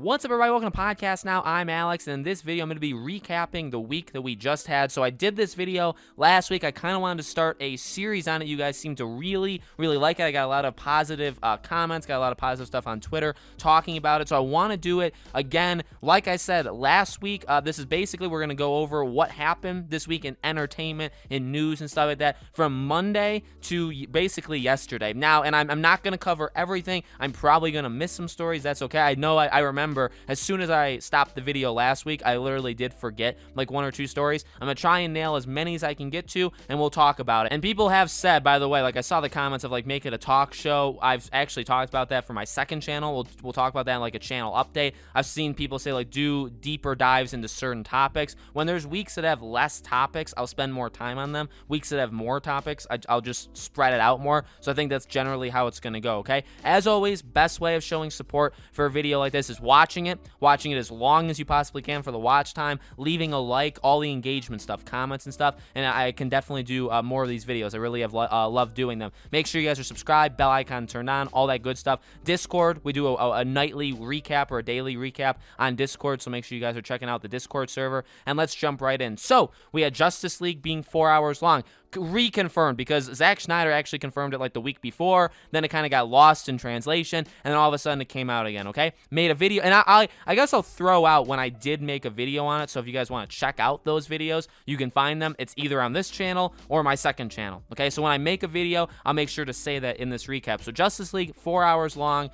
What's up, everybody? Welcome to Podcast Now. I'm Alex, and in this video, I'm going to be recapping the week that we just had. So I did this video last week. I kind of wanted to start a series on it. You guys seem to really like it. I got a lot of positive comments, got a lot of positive stuff on Twitter talking about it. So I want to do it again. Like I said last week, this is basically, we're going to go over what happened this week in entertainment, in news and stuff like that, from Monday to basically yesterday. Now, and I'm not going to cover everything. I'm probably going to miss some stories. That's okay. I know I remember as soon as I stopped the video last week, I literally did forget like one or two stories. I'm gonna try and nail as many as I can get to, and we'll talk about it. And people have said, by the way, like I saw the comments of like make it a talk show. I've actually talked about that for my second channel. We'll talk about that in like a channel update. I've seen people say like do deeper dives into certain topics. When there's weeks that have less topics, I'll spend more time on them. Weeks that have more topics, I'll just spread it out more. So I think that's generally how it's gonna go, okay? As always, best way of showing support for a video like this is watching it as long as you possibly can for the watch time, leaving a like, all the engagement stuff, comments and stuff, and I can definitely do more of these videos. I really have loved doing them. Make sure you guys are subscribed, bell icon turned on, all that good stuff. Discord, we do a nightly recap or a daily recap on Discord, so make sure you guys are checking out the Discord server, and let's jump right in. So, we had Justice League being 4 hours long. Reconfirmed, because Zack Snyder actually confirmed it like the week before, then it kind of got lost in translation, and then all of a sudden it came out again, okay? Made a video, and I guess I'll throw out when I did make a video on it, so if you guys want to check out those videos, you can find them. It's either on this channel or my second channel, okay? So when I make a video, I'll make sure to say that in this recap. So Justice League, 4 hours long,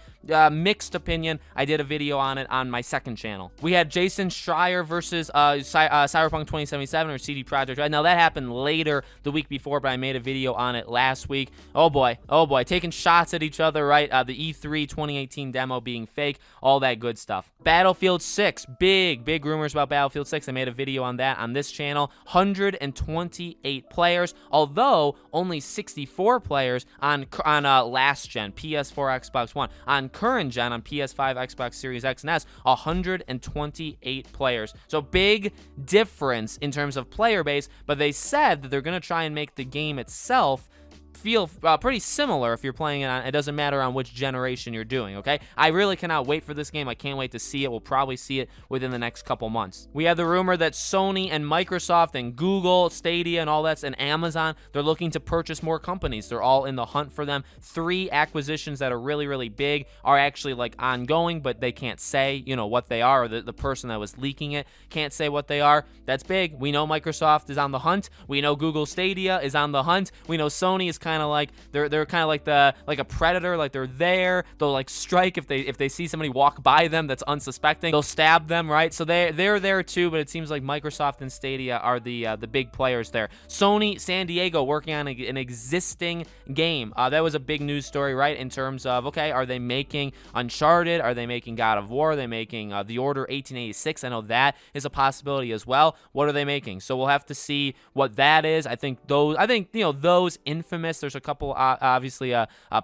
mixed opinion. I did a video on it on my second channel. We had Jason Schreier versus Cyberpunk 2077 or CD Projekt Red. Now that happened later the week before, but I made a video on it last week. Oh boy, taking shots at each other, right? The E3 2018 demo being fake, all that good stuff. Battlefield 6, big rumors about Battlefield 6. I made a video on that on this channel. 128 players, although only 64 players on last gen, PS4, Xbox One. On current gen, on PS5, Xbox Series X and S, 128 players. So big difference in terms of player base, but they said that they're going to try and make the game itself feel pretty similar if you're playing it on, it doesn't matter on which generation you're doing, okay? I really cannot wait for this game. I can't wait to see it. We'll probably see it within the next couple months. We have the rumor that Sony and Microsoft and Google, Stadia and all that, and Amazon, they're looking to purchase more companies. They're all in the hunt for them. 3 acquisitions that are really big are actually like ongoing, but they can't say, you know, what they are, or the person that was leaking it can't say what they are. That's big. We know Microsoft is on the hunt. We know Google Stadia is on the hunt. We know Sony is kind of like they're kind of like a predator, like they're there. They'll like strike if they see somebody walk by them that's unsuspecting. They'll stab them, right? So they're there too, but it seems like Microsoft and Stadia are the big players there. Sony San Diego working on an existing game. That was a big news story, right? In terms of, okay, are they making Uncharted? Are they making God of War? Are they making The Order 1886? I know that is a possibility as well. What are they making? So we'll have to see what that is. I think those infamous. There's a couple obviously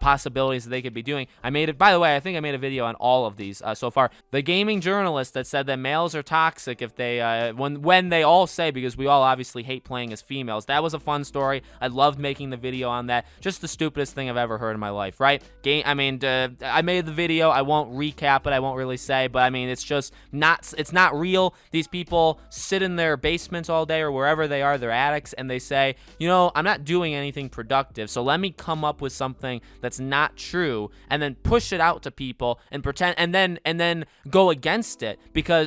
possibilities that they could be doing. By the way, I think I made a video on all of these so far. The gaming journalist that said that males are toxic if they when they all say, because we all obviously hate playing as females. That was a fun story. I loved making the video on that. Just the stupidest thing I've ever heard in my life, right? I made the video. I won't recap it. I won't really say, but I mean, it's just it's not real. These people sit in their basements all day or wherever they are, they're addicts, and they say, you know, I'm not doing anything productive, so let me come up with something that's not true and then push it out to people and pretend, and then go against it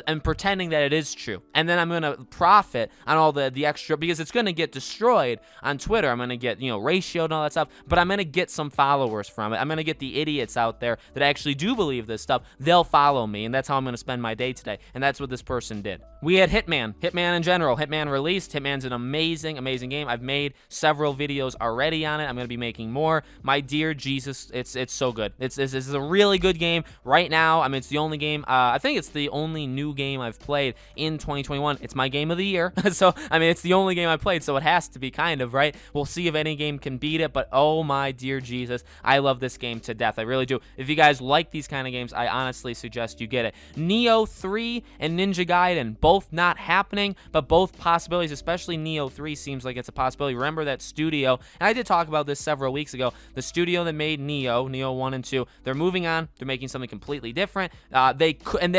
and pretending that it is true. And then I'm going to profit on all the extra, because it's going to get destroyed on Twitter. I'm going to get, ratioed and all that stuff, but I'm going to get some followers from it. I'm going to get the idiots out there that actually do believe this stuff. They'll follow me, and that's how I'm going to spend my day today. And that's what this person did. We had Hitman in general. Hitman released. Hitman's an amazing game. I've made several videos already on it. I'm going to be making more. My dear Jesus, it's so good. It's a really good game right now. I mean, it's the only game, I think it's the only new game I've played in 2021. It's my game of the year. So, I mean, it's the only game I played, so it has to be kind of, right? We'll see if any game can beat it, but oh my dear Jesus, I love this game to death. I really do. If you guys like these kind of games, I honestly suggest you get it. Neo 3 and Ninja Gaiden, both both not happening, but both possibilities, especially Nioh 3 seems like it's a possibility. Remember that studio, and I did talk about this several weeks ago, the studio that made Nioh 1 and 2, they're moving on. They're making something completely different. When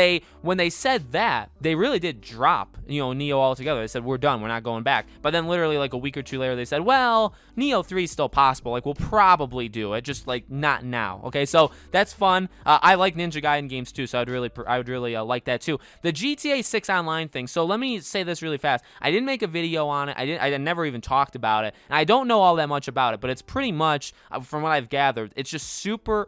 they said that, they really did drop, Nioh altogether. They said, we're done. We're not going back. But then literally like a week or two later, they said, well, Nioh 3 is still possible. Like, we'll probably do it, just like not now. Okay, so that's fun. I like Ninja Gaiden games too, so I would really like that too. The GTA 6 online thing. So let me say this really fast. I didn't make a video on it. I never even talked about it, and I don't know all that much about it. But it's pretty much, from what I've gathered, it's just super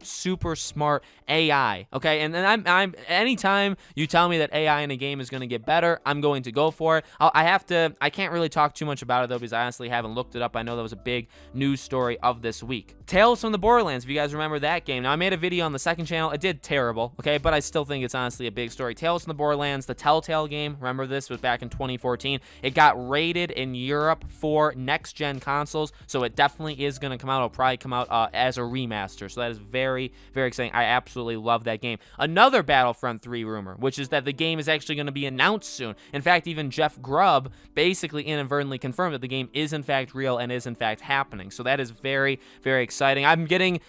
smart AI. Okay, and then I'm anytime you tell me that AI in a game is going to get better, I'm going to go for it. I can't really talk too much about it though, because I honestly haven't looked it up. I know that was a big news story of this week. Tales from the Borderlands, if you guys remember that game. Now, I made a video on the second channel. It did terrible, okay, but I still think it's honestly a big story. Tales from the Borderlands, the Telltale game, remember this was back in 2014. It got rated in Europe for next-gen consoles, so it definitely is going to come out. It'll probably come out as a remaster, so that is very exciting. I absolutely love that game. Another Battlefront 3 rumor, which is that the game is actually going to be announced soon. In fact, even Jeff Grubb basically inadvertently confirmed that the game is in fact real and is in fact happening. So that is very exciting. I'm getting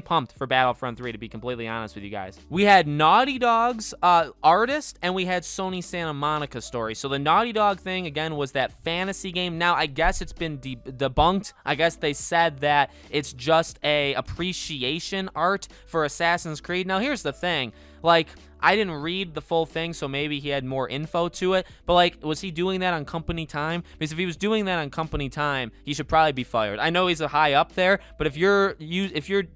pumped for Battlefront 3, to be completely honest with you guys. We had Naughty Dog's artist, and we had Sony Santa Monica story. So the Naughty Dog thing again was that fantasy game. Now I guess it's been debunked. I guess they said that it's just a appreciation art for Assassin's Creed. Now here's the thing, like, I didn't read the full thing, so maybe he had more info to it, but like, was he doing that on company time? Because if he was doing that on company time, he should probably be fired. I know he's a high up there, but if you're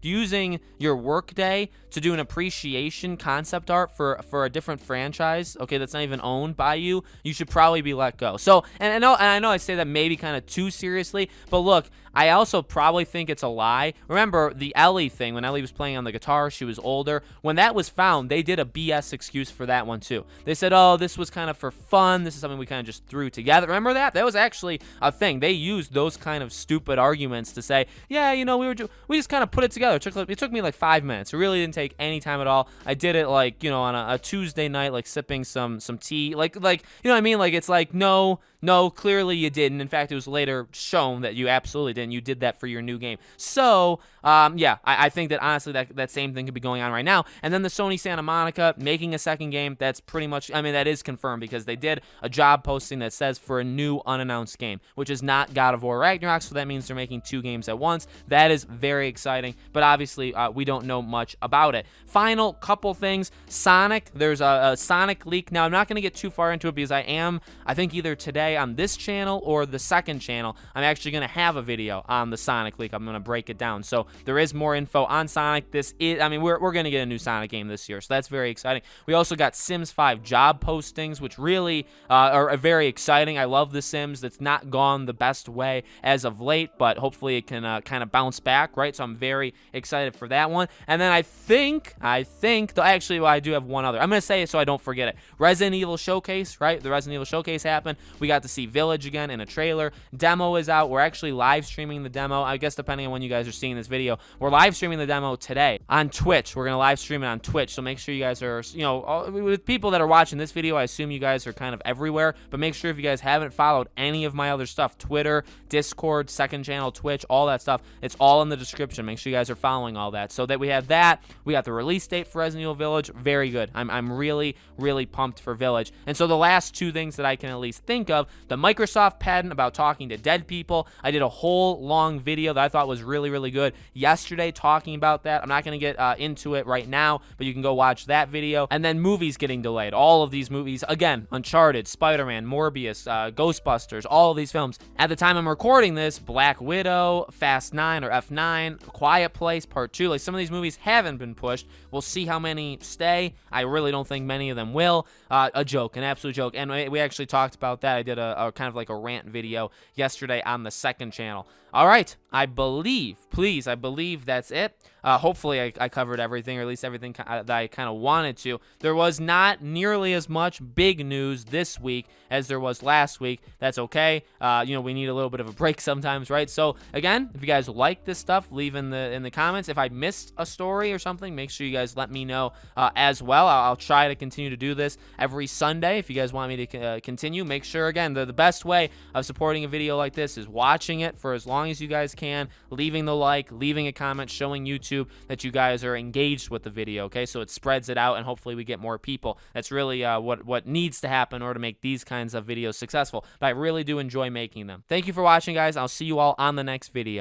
using your work day to do an appreciation concept art for a different franchise, okay, that's not even owned by you, you should probably be let go. So, and I know I say that maybe kind of too seriously, but look, I also probably think it's a lie. Remember the Ellie thing, when Ellie was playing on the guitar, she was older. When that was found, they did a BS excuse for that one too. They said, oh, this was kind of for fun. This is something we kind of just threw together. Remember that? That was actually a thing. They used those kind of stupid arguments to say, yeah, we just kind of put it together. It took me like 5 minutes. It really didn't take any time at all. I did it like, on a Tuesday night, like sipping some tea. Like, you know what I mean? Like, it's like, no, clearly you didn't. In fact, it was later shown that you absolutely didn't. You did that for your new game. So, yeah, I think that honestly that same thing could be going on right now. And then the Sony Santa Monica making a second game, that's pretty much, I mean, that is confirmed because they did a job posting that says for a new unannounced game, which is not God of War Ragnarok, so that means they're making 2 games at once. That is very exciting, but obviously we don't know much about it. Final couple things. Sonic, there's a Sonic leak. Now, I'm not going to get too far into it because I think either today on this channel or the second channel, I'm actually going to have a video on the Sonic leak. I'm going to break it down. So there is more info on Sonic. We're going to get a new Sonic game this year, so that's very exciting. We also got Sims 5 job postings, which really are very exciting. I love The Sims. It's not gone the best way as of late, but hopefully it can kind of bounce back, right? So I'm very excited for that one. And then I think, actually, well, I do have one other. I'm going to say it so I don't forget it. Resident Evil Showcase, right? The Resident Evil Showcase happened. We got to see Village again in a trailer. Demo is out. We're actually live streaming the demo. I guess depending on when you guys are seeing this video, we're live streaming the demo today on Twitch. We're going to live stream it on Twitch, so make sure you guys are, with people that are watching this video, I assume you guys are kind of everywhere, but make sure if you guys haven't followed any of my other stuff, Twitter, Discord, second channel, Twitch, all that stuff, it's all in the description. Make sure you guys are following all that. So that we have that. We got the release date for Resident Evil Village. Very good. I'm really pumped for Village. And so the last 2 things that I can at least think of, the Microsoft patent about talking to dead people. I did a whole long video that I thought was really good yesterday talking about that. I'm not going to get into it right now, but you can go watch that video. And then movies getting delayed. All of these movies, again, Uncharted, Spider-Man, Morbius, Ghostbusters, all of these films. At the time I'm recording this, Black Widow, Fast 9 or F9, Quiet Place Part 2, like some of these movies haven't been pushed. We'll see how many stay. I really don't think many of them will. A joke, an absolute joke. And we actually talked about that. I did a kind of like a rant video yesterday on the second channel. All right, I believe that's it. Hopefully I covered everything, or at least everything that I kind of wanted to. There was not nearly as much big news this week as there was last week. That's okay. We need a little bit of a break sometimes, right? So again, if you guys like this stuff, leave in the comments. If I missed a story or something, make sure you guys let me know as well. I'll try to continue to do this every Sunday. If you guys want me to continue, make sure, again, the best way of supporting a video like this is watching it for as long as you guys can, leaving the like, leaving a comment, showing YouTube that you guys are engaged with the video, okay? So it spreads it out, and hopefully we get more people. That's really what needs to happen in order to make these kinds of videos successful. But I really do enjoy making them. Thank you for watching, guys. I'll see you all on the next video.